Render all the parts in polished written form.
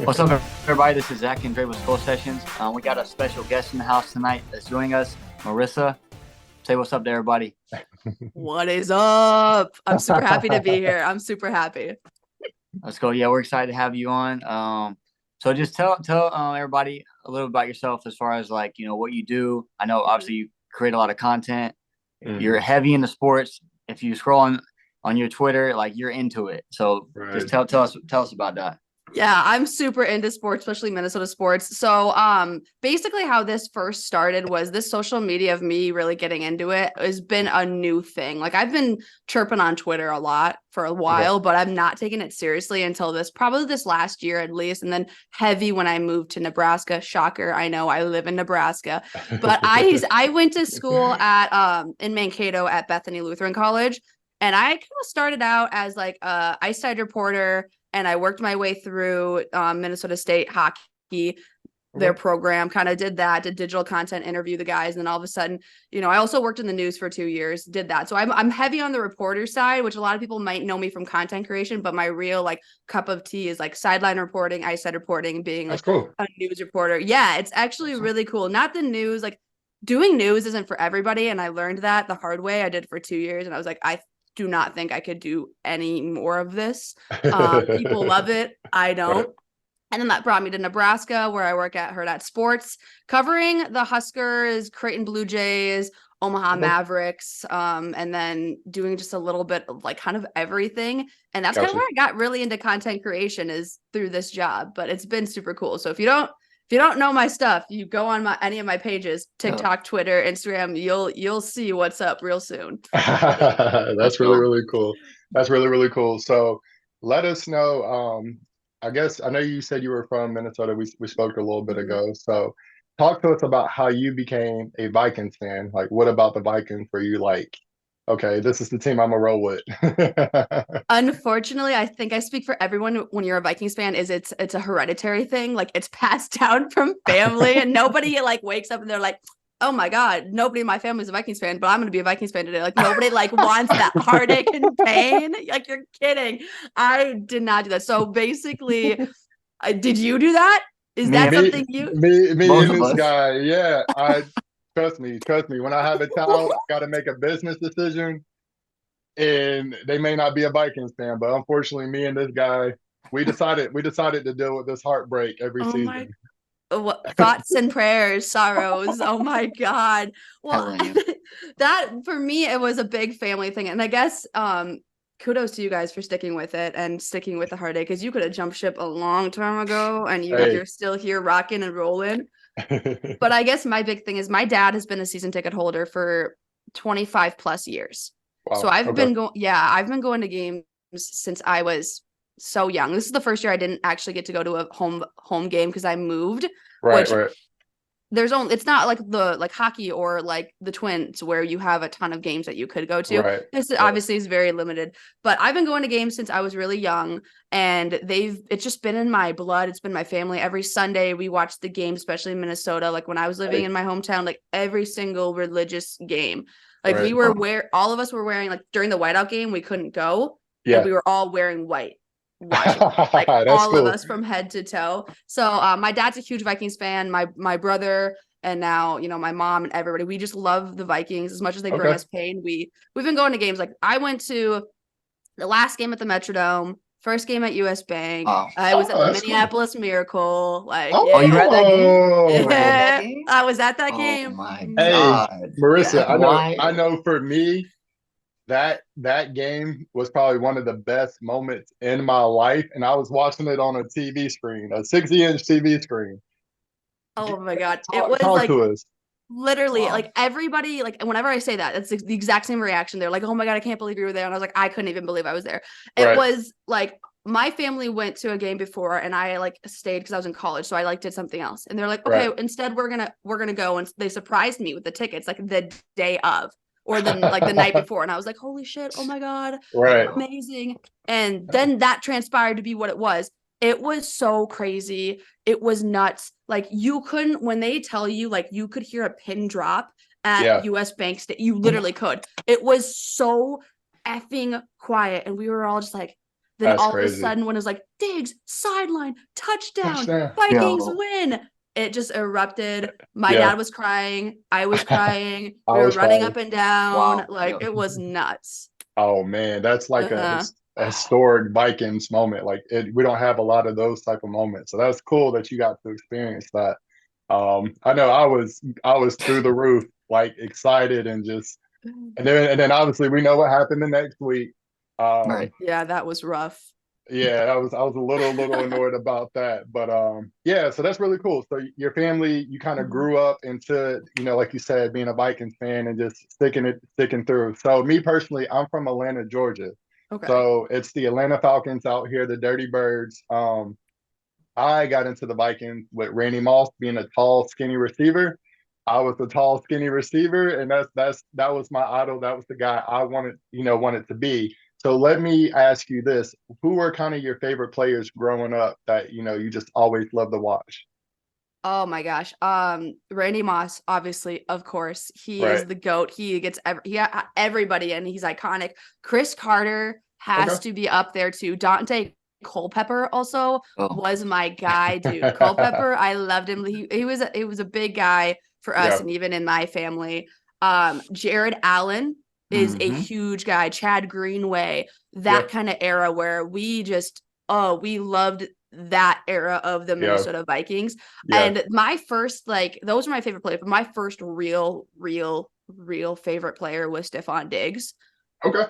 What's up, everybody? This is Zach and Dre with Skol Sessions. We got a special guest in the house tonight that's joining us, Marissa. Say what's up to everybody. What is up? I'm super happy to be here. I'm super happy. Let's go. Yeah, we're excited to have you on. So just tell everybody a little about yourself as far as what you do. I know obviously you create a lot of content. You're Mhm. heavy into sports. If you scroll on your Twitter, you're into it. So just Right. tell us about that. Yeah, I'm super into sports, especially Minnesota sports. So, basically how this first started was this social media of me really getting into it has been a new thing. Like I've been chirping on Twitter a lot for a Okay. while, but I'm not taking it seriously until probably this last year at least, and then heavy when I moved to Nebraska. Shocker, I know I live in Nebraska, but I went to school at in Mankato at Bethany Lutheran College, and I kind of started out as like a ice side reporter, and I worked my way through Minnesota State hockey, their Okay. program, kind of did digital content, interview the guys. And then all of a sudden, I also worked in the news for 2 years, did that. So I'm heavy on the reporter side, which a lot of people might know me from content creation, but my real cup of tea is like sideline reporting, ice side reporting, being That's like cool. a news reporter. Yeah, it's actually Awesome. really cool. Not the news, like doing news isn't for everybody. And I learned that the hard way. I did for 2 years, and I was like, I do not think I could do any more of this. People love it. I Right. don't. And then that brought me to Nebraska, where I work at Hurrdat Sports, covering the Huskers, Creighton Blue Jays, Omaha Okay. Mavericks, and then doing just a little bit of kind of everything. And that's kind of Gotcha. where I got really into content creation, is through this job. But it's been super cool. So if you don't know my stuff, you go on any of my pages, Yeah, TikTok, Twitter, Instagram, you'll see what's up real soon. let's That's really, go. really cool. That's really, really cool. So let us know. I guess I know you said you were from Minnesota. We spoke a little bit Mhm. ago. So talk to us about how you became a Vikings fan. Like, what about the Vikings for you? Like, okay, this is the team I'm gonna roll with. Unfortunately, I think I speak for everyone when you're a Vikings fan, is it's a hereditary thing. Like it's passed down from family, and nobody wakes up and they're like, "Oh my God, nobody in my family is a Vikings fan, but I'm gonna be a Vikings fan today." Like nobody wants that heartache and pain. Like you're kidding. I did not do that. So basically, did you do that? Is Me that and Me, something you? me both and of this us. guy. Yeah, I trust me. When I have a child, I got to make a business decision, and they may not be a Vikings fan, but unfortunately, me and this guy, we decided to deal with this heartbreak every Oh my, season. thoughts and prayers, sorrows. Oh my God. Well, Telling you. that for me, it was a big family thing. And I guess kudos to you guys for sticking with it and sticking with the heartache, because you could have jumped ship a long time ago, and Hey, you're still here rocking and rolling. But I guess my big thing is my dad has been a season ticket holder for 25 plus years. So wow. Okay. I've been going to games since I was so young. This is the first year I didn't actually get to go to a home game because I moved, Right. which Right. it's not like the hockey or like the Twins where you have a ton of games that you could go to. Right. This Right. obviously is very limited, but I've been going to games since I was really young, and it's just been in my blood. It's been my family. Every Sunday we watch the game, especially in Minnesota. Like when I was living Hey. in my hometown, like every single religious game, like Right. all of us were wearing, like during the whiteout game, we couldn't go, and Yeah. we were all wearing white watching, like That's all of cool. us from head to toe. So my dad's a huge Vikings fan. My brother, and now my mom and everybody. We just love the Vikings as much as they bring Okay. us pain. We've been going to games. Like I went to the last game at the Metrodome, first game at US Bank. Wow. I was at Oh, the that's cool. Minneapolis Miracle. Like Oh, you were yeah, at that game? You were at Oh. that yeah, game? I was at that Oh game. my Hey, God. Yeah. Marissa, That's I wild. know for me, that game was probably one of the best moments in my life, and I was watching it on a TV screen, a 60-inch TV screen. Oh my God, it Talk, was talk like to us. literally, Wow. like everybody, like whenever I say that, it's the exact same reaction. They're like, "Oh my God, I can't believe you were there," and I was like, "I couldn't even believe I was there." It Right, was like my family went to a game before, and I stayed because I was in college, so I did something else, and they're like, right. "Okay, instead we're gonna go," and they surprised me with the tickets like the day of, or the night before, and I was like, "Holy shit! Oh my God, Right. amazing!" And then that transpired to be what it was. It was so crazy. It was nuts. Like you couldn't, when they tell you, like you could hear a pin drop at Yeah. US Bank you literally could. It was so effing quiet, and we were all just like, Then That's all of a crazy. sudden, when it was like Diggs, sideline, touchdown, Touchdown. Vikings Yo. win, it just erupted. My Yeah. dad was crying. I was crying. I We were was running crying. up and down. Wow. Like Yo. it was nuts. Oh man, that's like Uh-huh. a historic Vikings moment. Like we don't have a lot of those type of moments. So that's cool that you got to experience that. I know I was through the roof, like excited and just and then obviously we know what happened the next week. Right. Yeah, that was rough. Yeah, I was a little annoyed about that. But yeah, so that's really cool. So your family, you kind of Mhm. grew up into, like you said, being a Vikings fan and just sticking through. So me personally, I'm from Atlanta, Georgia. Okay. So it's the Atlanta Falcons out here, the Dirty Birds. I got into the Vikings with Randy Moss being a tall, skinny receiver. I was a tall, skinny receiver, and that was my idol. That was the guy I wanted to be. So let me ask you this: who were kind of your favorite players growing up that you just always loved to watch? Oh my gosh. Randy Moss, obviously, of course, he Right. is the GOAT. He gets everybody and he's iconic. Chris Carter Okay. has to be up there too. Dante Culpepper also Oh. was my guy, dude. Culpepper, I loved him. He was a big guy for us Yeah. and even in my family. Jared Allen is a Mm-hmm. huge guy. Chad Greenway, Yeah. that kind of era where we loved that era of the Yeah. Minnesota Vikings. Yeah. And my first, like, those were my favorite players, but my first real favorite player was Stephon Diggs. Okay.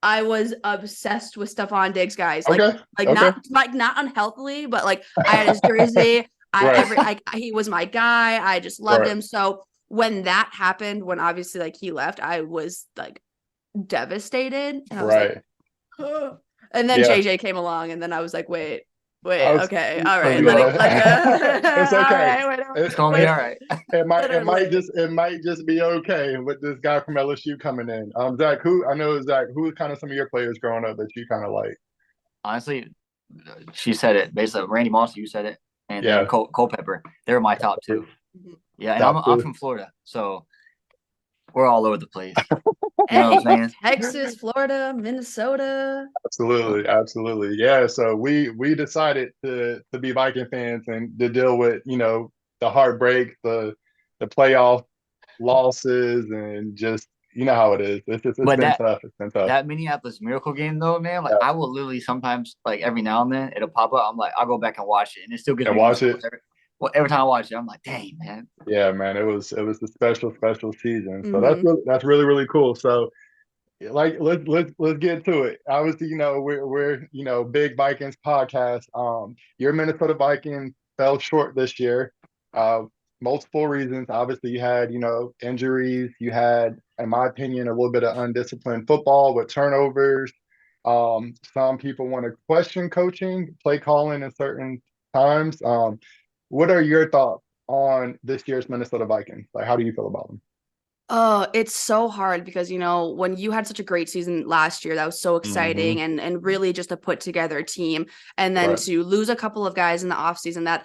I was obsessed with Stephon Diggs, guys. Like, Okay. like Okay. not unhealthily, but like I had his jersey. Right. He was my guy. I just loved Right. him. So when that happened, when obviously like he left, I was like devastated, and I was like, Right. and then Yeah. JJ came along, and then I was like, wait, I was. okay, all So right, we and then go. like, It's all okay. right, It's gonna be wait, all right. literally. It might just be okay with this guy from LSU coming in. Zach, who are kind of some of your players growing up that you kind of like? Honestly, she said it. Basically, Randy Moss, you said it, and then Yeah, Culpepper. They were my top two. Mhm. Yeah, and I'm top I'm two. from Florida, so we're all over the place. You know what Hey, I'm saying? Texas, Florida, Minnesota. Absolutely, absolutely. Yeah, so we decided to be Viking fans and to deal with, the heartbreak, the playoff losses and just how it is. It's But been that tough. It's been tough. that Minneapolis Miracle game though, man, like Yeah. I will literally sometimes like every now and then it'll pop up. I'm like, I'll go back and watch it, and it still gives And me watch goosebumps it. every time I watch it. I'm like, dang, man. Yeah, man, it was a special season. So Hmm. that's really really cool. So like let's get to it. Obviously, we're big Vikings podcast. Your Minnesota Vikings fell short this year. Uh, Multiple reasons. Obviously, you had injuries. You had, in my opinion, a little bit of undisciplined football with turnovers. Some people want to question coaching, play calling in certain times. What are your thoughts on this year's Minnesota Vikings? Like, how do you feel about them? Oh, it's so hard because when you had such a great season last year, that was so Hmm. exciting and really just to put together a team, and then Right. to lose a couple of guys in the offseason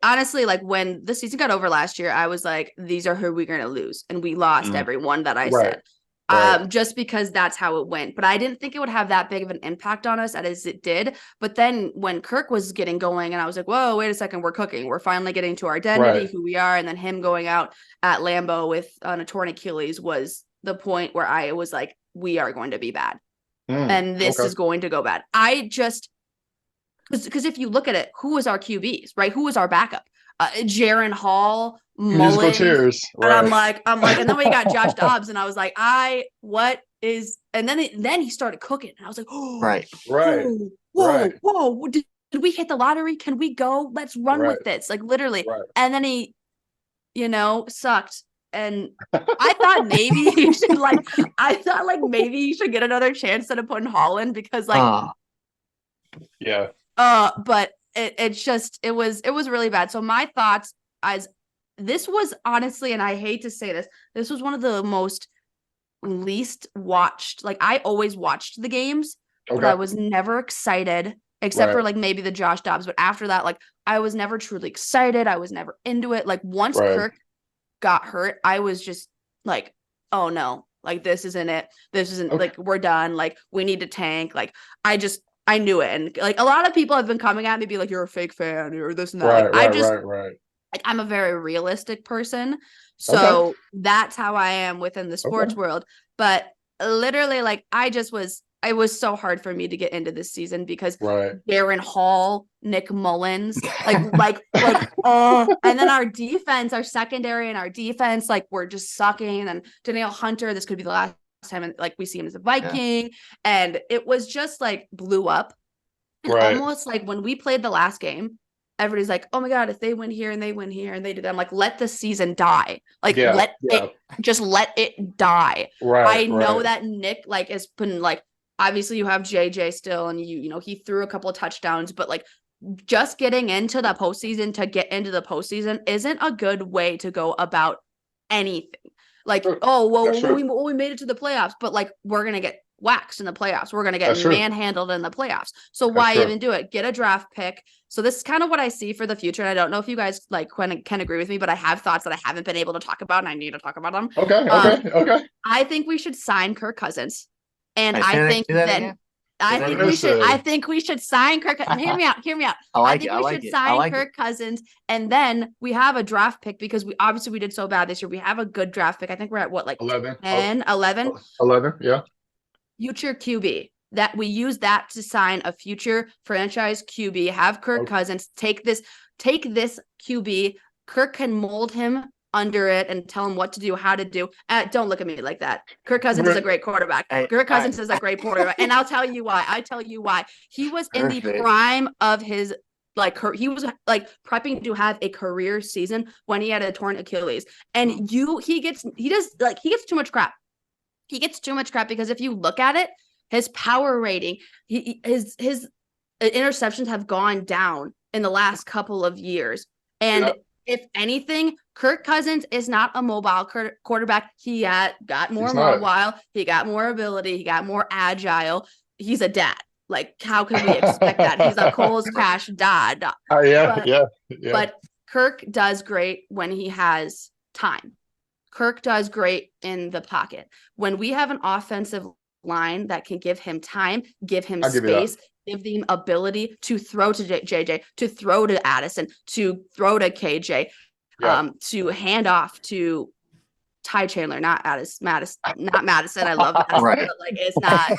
honestly, like when the season got over last year, I was like, these are who we're gonna lose, and we lost Mm. everyone that I Right. said. Right. Just because that's how it went. But I didn't think it would have that big of an impact on us as it did. But then when Kirk was getting going, and I was like, whoa, wait a second, we're cooking. We're finally getting to our identity, Right. who we are. And then him going out at Lambeau with a torn Achilles was the point where I was like, we are going to be bad. And this Okay. is going to go bad. I just, because if you look at it, who was our QBs, right? Who was our backup? Jaron Hall, Musical Mullins. chairs. And I'm Right. like, and then we got Josh Dobbs, and I was like, and then he started cooking, and I was like, Right. Right. Right. whoa, did we hit the lottery? Can we go? Let's run Right. with this, like literally. Right. And then he, sucked, and I thought maybe he should maybe he should get another chance instead of putting Holland because Ah, Yeah. but it was really bad. So my thoughts as this was honestly, and I hate to say this was one of the most least watched. Like I always watched the games, but I Okay. was never excited except Right. for like maybe the Josh Dobbs. But after that, like I was never truly excited. I was never into it. Like once Right. Kirk got hurt, I was just like, oh no, Like, this isn't it. This isn't like, we're done. Like, we need to tank. Like, I knew it. And like, a lot of people have been coming at me, be like, you're a fake fan or this and that. Right, Like, right. like, I'm a very realistic person. So that's how I am within the sports world. But literally, like, it was so hard for me to get into this season because Darren Hall, Nick Mullins, and then our secondary and our defense, like, we're just sucking. And then Danielle Hunter, this could be the last time like we see him as a Viking. And it was just like blew up. And almost like when we played the last game, everybody's like, oh my God, if they win here and they win here and they do that, I'm like, let the season die. Like, let it die. I know that Nick, like, has been like, obviously you have JJ still, and you know, he threw a couple of touchdowns, but like, just getting into the postseason to get into the postseason isn't a good way to go about anything. Like, we made it to the playoffs, but like, we're going to get waxed in the playoffs. We're going to get manhandled in the playoffs. So why even do it? Get a draft pick. So this is kind of what I see for the future. And I don't know if you guys like can agree with me, but I have thoughts that I haven't been able to talk about, and I need to talk about them. Okay. I think we should sign Kirk Cousins. And I think we should sign Kirk. Hear me out. I think we should sign Kirk Cousins, and then we have a draft pick because we did so bad this year. We have a good draft pick. I think we're at what, like 11, 11? 11, yeah. Future QB. That we use that to sign a future franchise QB. Have Kirk Cousins take this QB. Kirk can mold him under it and tell him what to do, how to do. Don't look at me like that. Kirk Cousins is a great quarterback. Kirk Cousins is a great quarterback. And I'll tell you why. He was in the prime of his, like, he was like prepping to have a career season when he had a torn Achilles. And he gets too much crap. He gets too much crap because if you look at it, his power rating, his interceptions have gone down in the last couple of years. And if anything, Kirk Cousins is not a mobile quarterback. He got more mobile. He got more ability. He got more agile. He's a dad. Like, how can we expect that? He's a Cole's Crash dad. But Kirk does great when he has time. Kirk does great in the pocket. When we have an offensive line that can give him time, give him space, give them ability to throw to JJ, to throw to Addison, to throw to KJ, to hand off to Ty Chandler, not Madison. I love Madison, but like, it's not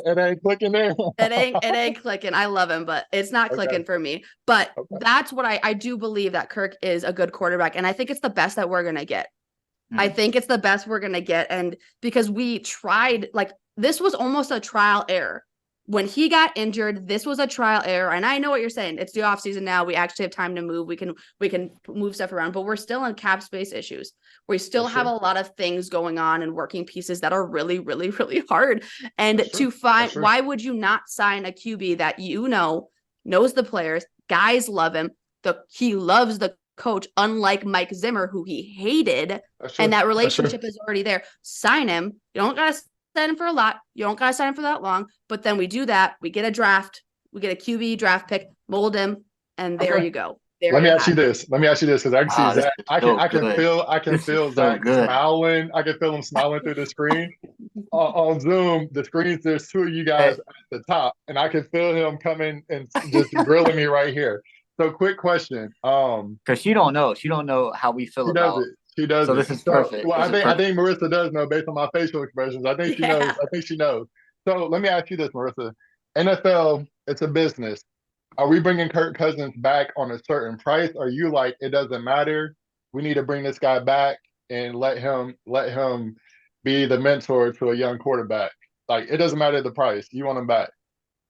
it ain't clicking there. It ain't clicking. I love him, but it's not clicking for me. But that's what I do believe, that Kirk is a good quarterback, and I think it's the best that we're gonna get. I think it's the best we're gonna get, and because we tried, like, this was almost a trial error. When he got injured, this was a trial error. And I know what you're saying. It's the offseason now. We actually have time to move. We can move stuff around, but we're still in cap space issues. We still have a lot of things going on and working pieces that are really, really, really hard. And to find, why would you not sign a QB that knows the players, guys love him, he loves the coach, unlike Mike Zimmer, who he hated, and that relationship is already there. Sign him. You don't gotta sign him for a lot. You don't gotta sign him for that long. But then we do that. We get a draft. We get a QB draft pick, mold him, and there you go. Let me ask you this, because I can see Zach. I can feel Zach smiling. I can feel him smiling through the screen. On Zoom, the screens, there's two of you guys at the top, and I can feel him coming and just grilling me right here. So, quick question. Because she don't know how we feel about it. She does. So this is perfect. Well, I think Marissa does know based on my facial expressions. I think she knows. I think she knows. So let me ask you this, Marissa. NFL, it's a business. Are we bringing Kirk Cousins back on a certain price? Or are you like, it doesn't matter, we need to bring this guy back and let him be the mentor to a young quarterback? Like, it doesn't matter the price. You want him back?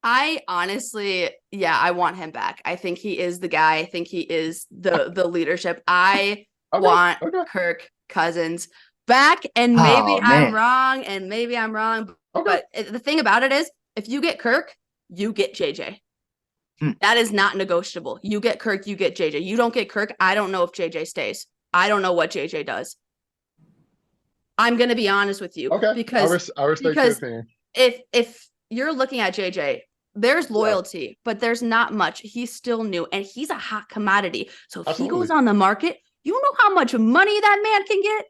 I honestly, I want him back. I think he is the guy. I think he is the leadership. I want Kirk Cousins back, and maybe I'm wrong, but the thing about it is, if you get Kirk, you get JJ. That is not negotiable. You get Kirk, you get JJ. You don't get Kirk, I don't know if JJ stays. I don't know what JJ does. I'm gonna be honest with you, because I respect your opinion. If you're looking at JJ, there's loyalty, but there's not much. He's still new, and he's a hot commodity. So if he goes on the market, you know how much money that man can get?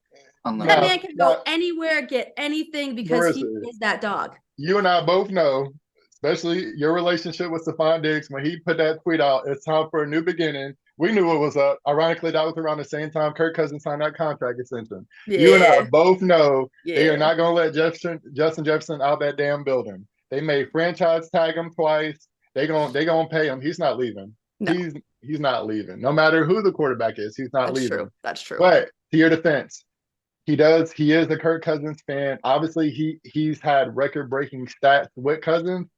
That Unlimited. man can go anywhere, get anything because he Marissa, is that dog. you and I both know, especially your relationship with Stephon Diggs, when he put that tweet out, it's time for a new beginning. We knew what was up. Ironically, that was around the same time Kirk Cousins signed that contract extension. You and I Yeah. both know they are Yeah. not going to let Justin Jefferson out that damn building. They made franchise tag him twice. They gonna pay him. He's not leaving. No, He's not leaving. No matter who the quarterback is, he's not that's leaving. true. That's true. But to your defense, he is a Kirk Cousins fan. Obviously, he's had record breaking stats with Cousins.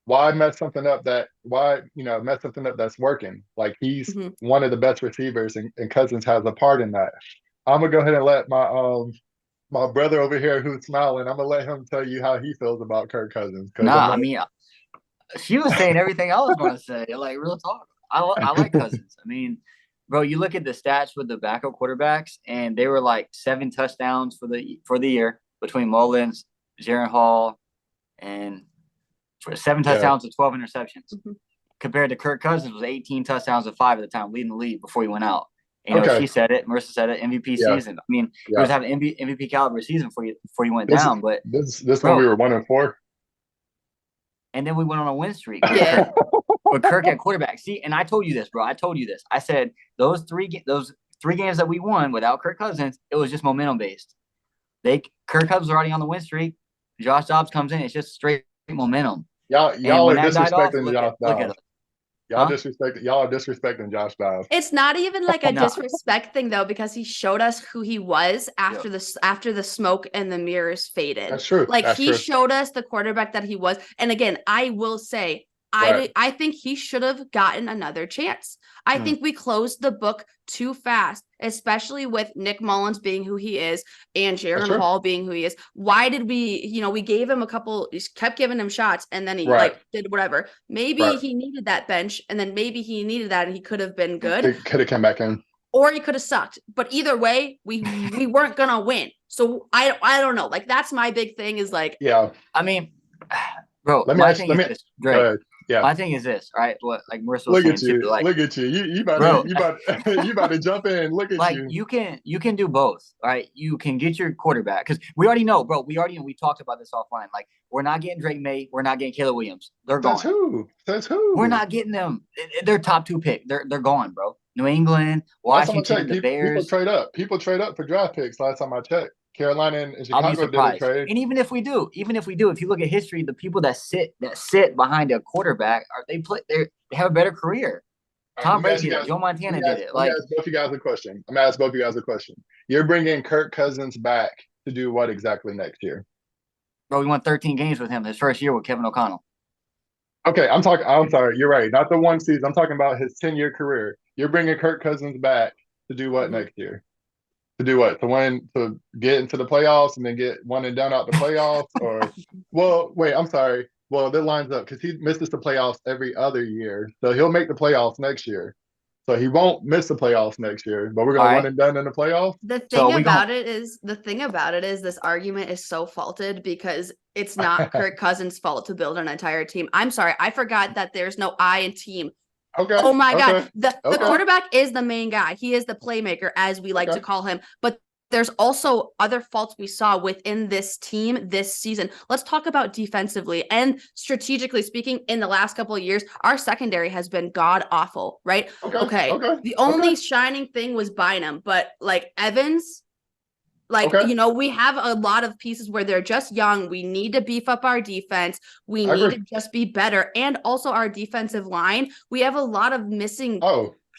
Mess something up that's working? Like he's one of the best receivers, and Cousins has a part in that. I'm gonna go ahead and let my brother over here who's smiling. I'm gonna let him tell you how he feels about Kirk Cousins. Nah, I mean, she was saying everything I was going to say. Like real talk. I like Cousins. I mean, bro, you look at the stats with the backup quarterbacks, and they were like 7 touchdowns for the year between Mullins, Jaron Hall, and 7 touchdowns to 12 interceptions. Compared to Kirk Cousins was 18 touchdowns to 5 at the time, leading the league before he went out. And, she said it. Marissa said it. MVP season. I mean, he was having MVP caliber season before he went down. But this one we were 1-4. And then we went on a win streak. Yeah. With Kirk at quarterback. See, and I told you this, bro. I told you this. I said those three games that we won without Kirk Cousins, it was just momentum based. Kirk Cousins are already on the win streak. Josh Dobbs comes in. It's just straight momentum. Y'all are disrespecting Josh Dobbs. Y'all are disrespecting Josh Dobbs. It's not even like a disrespect thing though, because he showed us who he was after the smoke and the mirrors faded. That's true. Like he showed us the quarterback that he was. And again, I will say, I think he should have gotten another chance. I think we closed the book too fast, especially with Nick Mullins being who he is and Jaron Hall being who he is. Why did we gave him kept giving him shots and then he did whatever. Maybe he needed that bench and then maybe he needed that and he could have been good. He could have come back in. Or he could have sucked. But either way, we weren't going to win. So I don't know. Like that's my big thing is like. Yeah. I mean, bro, my thing is this, right? What like Marissa was saying too. Like, look at you. You about to jump in. Look at like, you. You can do both, right? You can get your quarterback because we already know, bro. We talked about this offline. Like, we're not getting Drake May. We're not getting Caleb Williams. They're gone. That's who. We're not getting them. They're top 2 pick. They're gone, bro. New England, Washington, the Bears. People trade up for draft picks. Last time I checked. Carolina and Chicago did a trade. And even if we do, if you look at history, the people that sit behind a quarterback they have a better career. Tom Brady did it. Joe Montana did it. Like, I'm gonna ask both you guys a question. You're bringing Kirk Cousins back to do what exactly next year? Bro, we won 13 games with him his first year with Kevin O'Connell. Okay, I'm sorry. You're right. Not the one season. I'm talking about his 10-year career. You're bringing Kirk Cousins back to do what next year? To do what? To get into the playoffs and then get one and done out the playoffs? Or, well, wait, I'm sorry. Well, that lines up because he misses the playoffs every other year. So he'll make the playoffs next year. So he won't miss the playoffs next year, but we're going to one and done in the playoffs. The thing about it is this argument is so faulted because it's not Kirk Cousins' fault to build an entire team. I'm sorry. I forgot that there's no I in team. Okay. Oh my God. The quarterback is the main guy. He is the playmaker, as we like to call him. But there's also other faults we saw within this team this season. Let's talk about defensively and strategically speaking. In the last couple of years, our secondary has been god awful, right? Okay. The only shining thing was Bynum, but like Evans, we have a lot of pieces where they're just young. We need to beef up our defense. We need to just be better. And also our defensive line. We have a lot of missing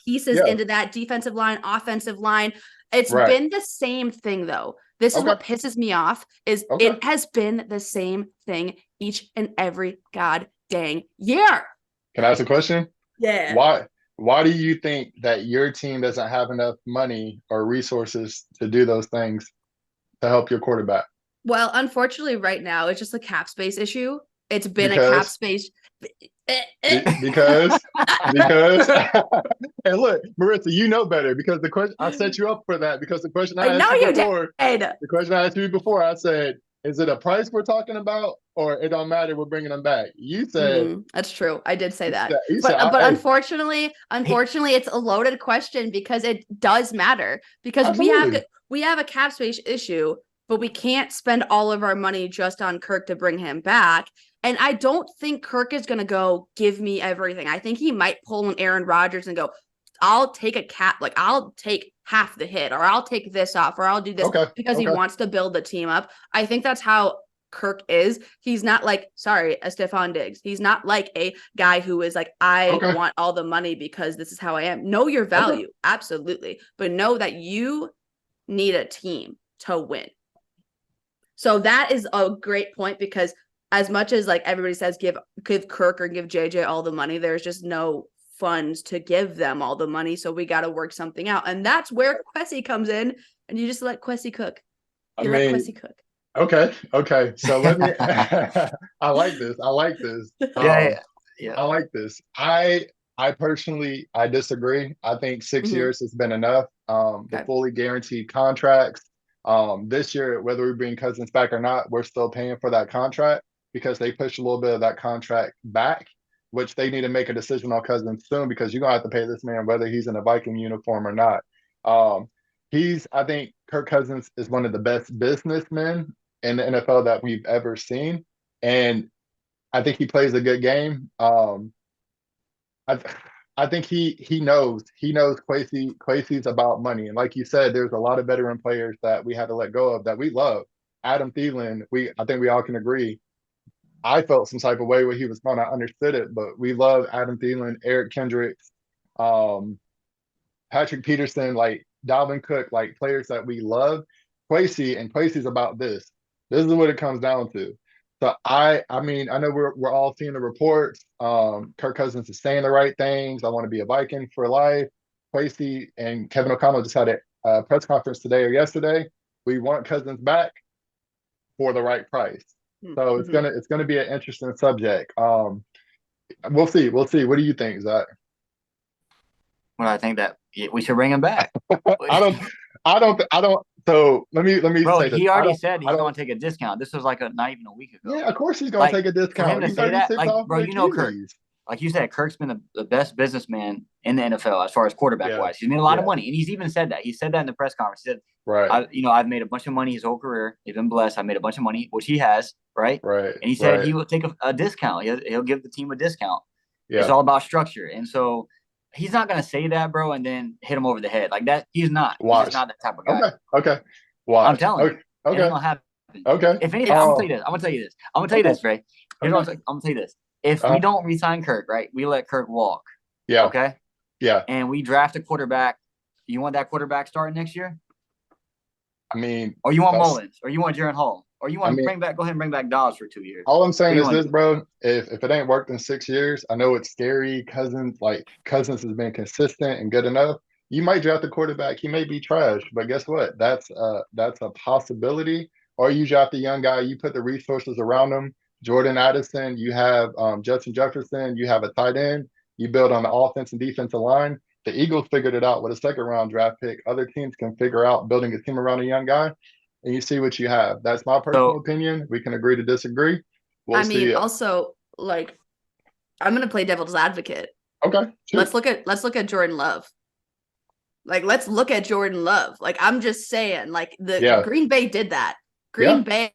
pieces into that defensive line, offensive line. It's been the same thing, though. This is what pisses me off, is it has been the same thing each and every god dang year. Can I ask a question? Yeah. Why do you think that your team doesn't have enough money or resources to do those things to help your quarterback? Well, unfortunately, right now, it's just a cap space issue. It's been a cap space. Because and look, Marissa, you know better because the question I set you up for that because the question I asked you before, I said, is it a price we're talking about or it don't matter, we're bringing them back? You said that's true. I did say that. But unfortunately, it's a loaded question because it does matter because Absolutely. we have a cap space issue, but we can't spend all of our money just on Kirk to bring him back. And I don't think Kirk is going to go give me everything. I think he might pull an Aaron Rodgers and go, I'll take a cap, like I'll take half the hit, or I'll take this off, or I'll do this because he wants to build the team up. I think that's how Kirk is. He's not like, sorry, a Stephon Diggs. He's not like a guy who is like, I want all the money because this is how I am. Know your value, absolutely, but know that you need a team to win. So that is a great point, because as much as like everybody says give Kirk or give JJ all the money, there's just no funds to give them all the money. So we got to work something out, and that's where Kwesi comes in, and you just let Kwesi cook. Let Kwesi cook. Okay. So let me. I like this. I like this. Yeah. I like this. I personally disagree. I think 6 years has been enough. The fully guaranteed contracts. This year, whether we bring Cousins back or not, we're still paying for that contract because they pushed a little bit of that contract back, which they need to make a decision on Cousins soon, because you're gonna have to pay this man whether he's in a Viking uniform or not. I think Kirk Cousins is one of the best businessmen in the NFL that we've ever seen, and I think he plays a good game. I think he knows Kwesi's about money, and like you said, there's a lot of veteran players that we had to let go of that we love. Adam Thielen, I think we all can agree. I felt some type of way where he was gone. I understood it, but we love Adam Thielen, Eric Kendricks, Patrick Peterson, like Dalvin Cook, like players that we love. Kwesi's about this. This is what it comes down to. So I mean, I know we're all seeing the reports. Kirk Cousins is saying the right things. I want to be a Viking for life. Kwesi and Kevin O'Connell just had a press conference today or yesterday. We want Cousins back for the right price. So it's gonna be an interesting subject. We'll see. What do you think, Zach? Well, I think that we should bring him back. I don't. So let me Bro, say this. he already said he's going to take a discount. This was like not even a week ago. Yeah, of course he's going to take a discount. For him to say that, like, bro, you know, Kirk, like you said, Kirk's been the best businessman in the NFL as far as quarterback wise. He's made a lot of money, and he's even said that. He said that in the press conference. He said, right. I've made a bunch of money his whole career. He's been blessed. I made a bunch of money, which he has, right? Right. And he said he will take a discount. He'll give the team a discount. Yeah. It's all about structure. And so he's not going to say that, bro, and then hit him over the head. Like that, he's not. Watch. He's not that type of guy. Okay. Watch. I'm telling you. Okay. It ain't gonna happen. Okay. If anything, I'm gonna tell you this, Ray. I'm gonna tell you this. If we don't re-sign Kirk, right, we let Kirk walk. Yeah. Okay. Yeah. And we draft a quarterback. You want that quarterback starting next year? I mean, or you want Mullins, or you want Jaron Hall, or you want to go ahead and bring back Dawes for 2 years. All I'm saying is this, bro. If it ain't worked in 6 years, I know it's scary. Cousins has been consistent and good enough. You might draft a quarterback. He may be trash, but guess what? That's a possibility. Or you draft a young guy. You put the resources around him. Jordan Addison. You have Justin Jefferson. You have a tight end. You build on the offense and defensive line. The Eagles figured it out with a second-round draft pick. Other teams can figure out building a team around a young guy, and you see what you have. That's my personal opinion. We can agree to disagree. We'll see. Also, like, I'm going to play devil's advocate. Okay. Sure. Let's look at Jordan Love. Like, let's look at Jordan Love. Like, I'm just saying, like, Green Bay did that. Green Bay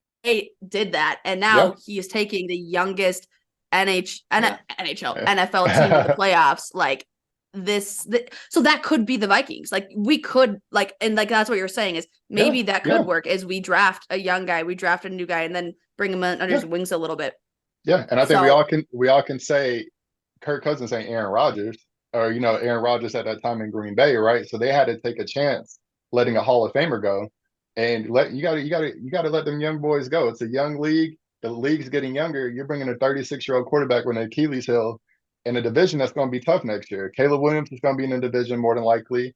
did that, and now he is taking the youngest NFL team to the playoffs. Like, so that could be the Vikings. Like, we could, like, and like that's what you're saying is maybe that could work. Is we draft a young guy, we draft a new guy, and then bring him under his wings a little bit. Yeah, and I think we all can say Kirk Cousins ain't Aaron Rodgers. Or, Aaron Rodgers at that time in Green Bay, right? So they had to take a chance letting a Hall of Famer go, and you got to let them young boys go. It's a young league. The league's getting younger. You're bringing a 36-year-old quarterback with an Achilles heel in a division that's going to be tough next year. Caleb Williams is going to be in the division more than likely.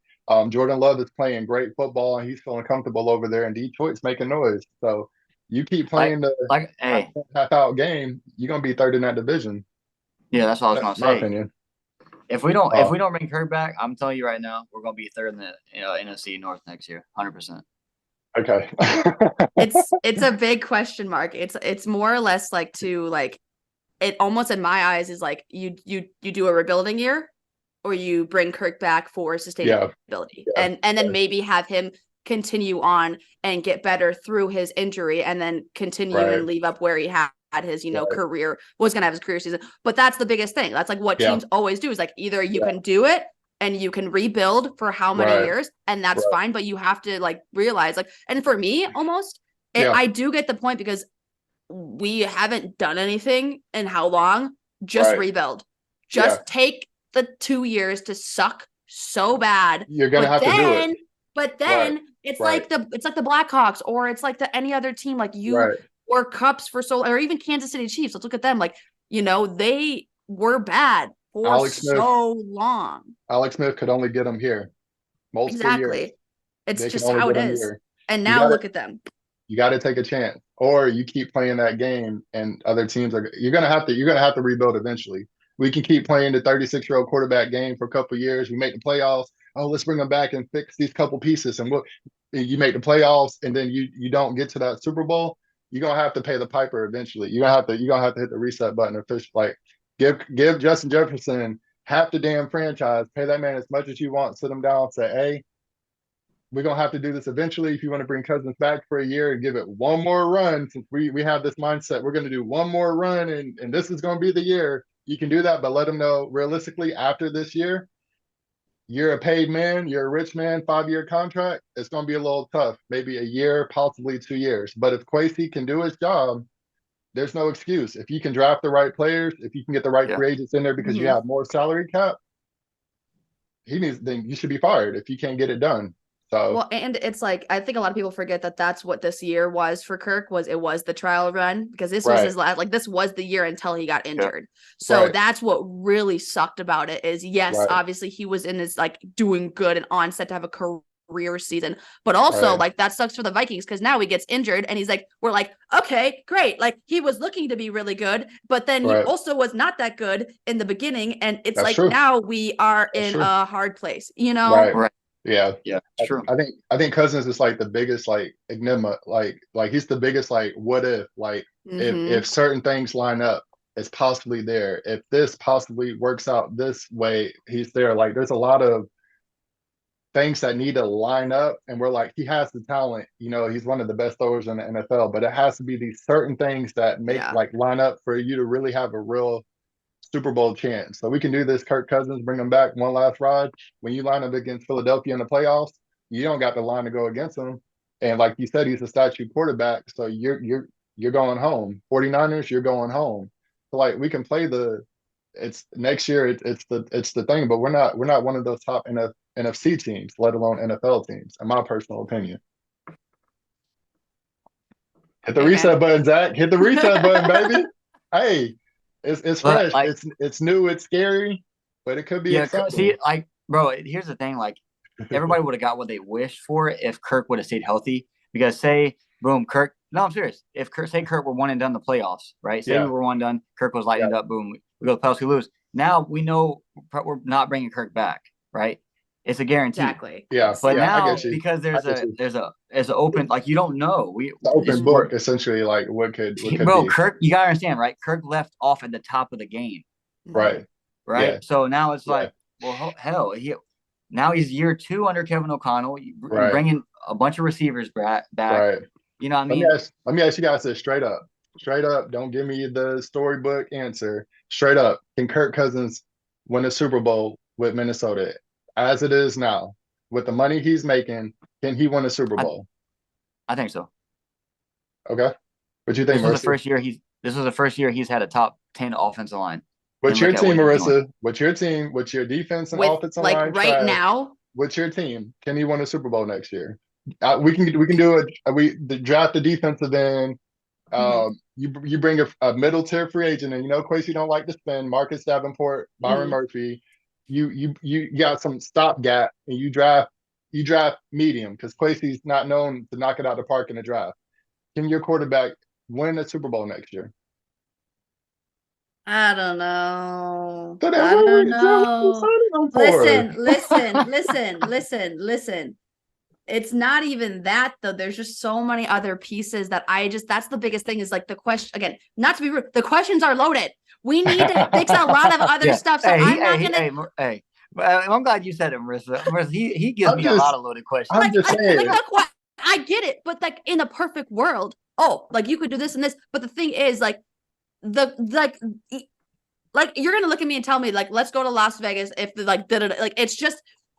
Jordan Love is playing great football, and he's feeling comfortable over there. And Detroit's making noise. So you keep playing half-out game, you're going to be third in that division. Yeah, that's what I was going to say. My opinion. If we don't bring Kirk back, I'm telling you right now, we're gonna be third in the NFC North next year, 100%. Okay. it's a big question mark. It's more or less like it almost in my eyes is like you do a rebuilding year, or you bring Kirk back for sustainability, and then maybe have him continue on and get better through his injury and then continue and leave up where he had his, career, was going to have his career season. But that's the biggest thing. That's like what teams always do is like either you can do it and you can rebuild for how many years, and that's fine. But you have to like realize like, and for me almost, I do get the point because we haven't done anything in how long. Just rebuild. Just take the 2 years to suck so bad. You're gonna have to do it. But then it's like the Blackhawks, or it's like any other team. Like you were Cups for or even Kansas City Chiefs. Let's look at them. Like, they were bad for so long. Alex Smith could only get them here. Multiple years. It's just how it is. And now look at them. You got to take a chance, or you keep playing that game, and other teams you're gonna have to rebuild eventually. We can keep playing the 36-year-old quarterback game for a couple of years. We make the playoffs. Oh, let's bring them back and fix these couple pieces, and you make the playoffs, and then you don't get to that Super Bowl. You're gonna have to pay the piper eventually. You're gonna have to hit the reset button officially. Like give Justin Jefferson half the damn franchise, pay that man as much as you want, sit him down, say, hey, we're gonna have to do this eventually. If you want to bring Cousins back for a year and give it one more run, since we have this mindset, we're gonna do one more run, and this is gonna be the year. You can do that, but let them know realistically after this year, you're a paid man, you're a rich man, 5-year contract. It's going to be a little tough, maybe a year, possibly 2 years. But if Kwesi can do his job, there's no excuse. If you can draft the right players, if you can get the right free agents in there because you have more salary cap, then you should be fired if you can't get it done. So, well, and it's like, I think a lot of people forget that that's what this year was for Kirk. It was the trial run, because this was his last, this was the year until he got injured. So that's what really sucked about it is, obviously he was in his doing good and on set to have a career season, but also that sucks for the Vikings, because now he gets injured and he's like, we're like, okay, great. Like he was looking to be really good, but then he also was not that good in the beginning. And it's that's true. Now we are in a hard place, Right. Yeah, true. I think Cousins is the biggest enigma. Like he's the biggest what if if certain things line up, it's possibly there. If this possibly works out this way, he's there. There's a lot of things that need to line up, and we're he has the talent. He's one of the best throwers in the NFL, but it has to be these certain things that make line up for you to really have a real Super Bowl chance. So we can do this. Kirk Cousins, bring him back one last ride. When you line up against Philadelphia in the playoffs, you don't got the line to go against them. And like you said, he's a statue quarterback. So you're going home. 49ers, you're going home. So we can play it's next year. It's the thing, but we're not one of those top NFC teams, let alone NFL teams, in my personal opinion. Hit the reset button, Zach. Hit the reset button, baby. Hey. It's fresh. It's new. It's scary, but it could be exciting. See, bro, here's the thing. Everybody would have got what they wished for if Kirk would have stayed healthy. Because Kirk. No, I'm serious. If Kirk were one and done the playoffs, right? Say we were one done. Kirk was lightened up. Boom, we go to the playoffs. We lose. Now we know we're not bringing Kirk back, right? It's a guarantee. Exactly. Yeah. But now, because there's an open, you don't know. The open book, essentially, what could bro, be. Kirk, you gotta understand, right? Kirk left off at the top of the game. Right. Right. Yeah. So now it's well, hell, now he's year 2 under Kevin O'Connell. Bringing a bunch of receivers back. Right. You know what I mean? Let me ask you guys this straight up. Straight up. Don't give me the storybook answer. Straight up. Can Kirk Cousins win a Super Bowl with Minnesota? As it is now, with the money he's making, can he win a Super Bowl? I think so. Okay. What do you think, This was the first year he's had a top 10 offensive line. What's your team, Marissa? What's your team? What's your defense and offensive line? Right now? What's your team? Can he win a Super Bowl next year? We can do draft the defensive end. You bring a middle tier free agent, and Kwesi don't like to spend. Marcus Davenport, Byron Murphy. You got some stopgap, and you draft medium, because Kwesi's not known to knock it out of the park in the draft. Can your quarterback win a Super Bowl next year? I don't know. I don't know. Listen. It's not even that, though. There's just so many other pieces that that's the biggest thing is the question. Again, not to be rude, the questions are loaded. We need to fix a lot of other stuff. So I'm not gonna. Hey, But I'm glad you said it, Marissa. Marissa, he gives I'm me a lot just, of loaded questions. I'm just saying. look what I get it, but like in a perfect world, like you could do this and this. But the thing is, like you're gonna look at me and tell me like let's go to Las Vegas if the like like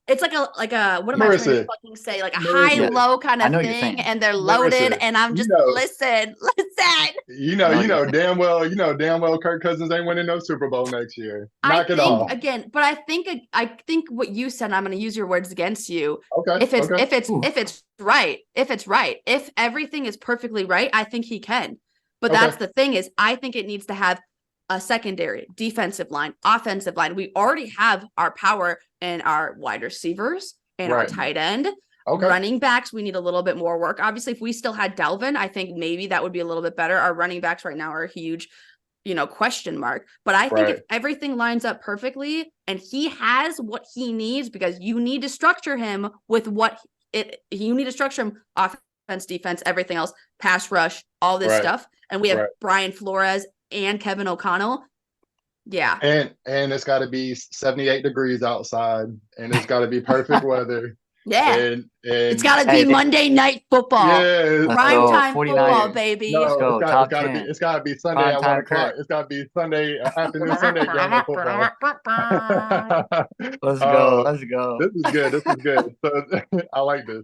it's like a what am I trying to Marissa, fucking say, like a Marissa, high-low kind I of know what you're thing, saying. and they're loaded, Marissa, and I'm you just know, listen. you I know, know you what you're know damn well, Kirk Cousins ain't winning no Super Bowl next year. I Knock it think off. again, but I think what you said, I'm going to use your words against you. Okay, okay. Ooh. If it's right, if everything is perfectly right, I think he can. But Okay. that's the thing is, I think it needs to have a secondary, defensive line, offensive line. We already have our power in our wide receivers and our Right. tight end. Okay. Running backs, we need a little bit more work. Obviously, if we still had Dalvin, I think maybe that would be a little bit better. Our running backs right now are a huge, question mark. But I think if everything lines up perfectly and he has what he needs, because you need to structure him with you need to structure him offense, defense, everything else, pass rush, all this stuff. And we have Brian Flores and Kevin O'Connell. Yeah. And it's got to be 78 degrees outside, and it's got to be perfect weather. Yeah. And it's got to be Monday Night Football. Yeah. Prime time football, baby. No, Let's go. Top 10. It's got to be Sunday at 1 o'clock. It's got to be Sunday afternoon, Sunday game of football. Let's go. Let's go. This is good. So I like this.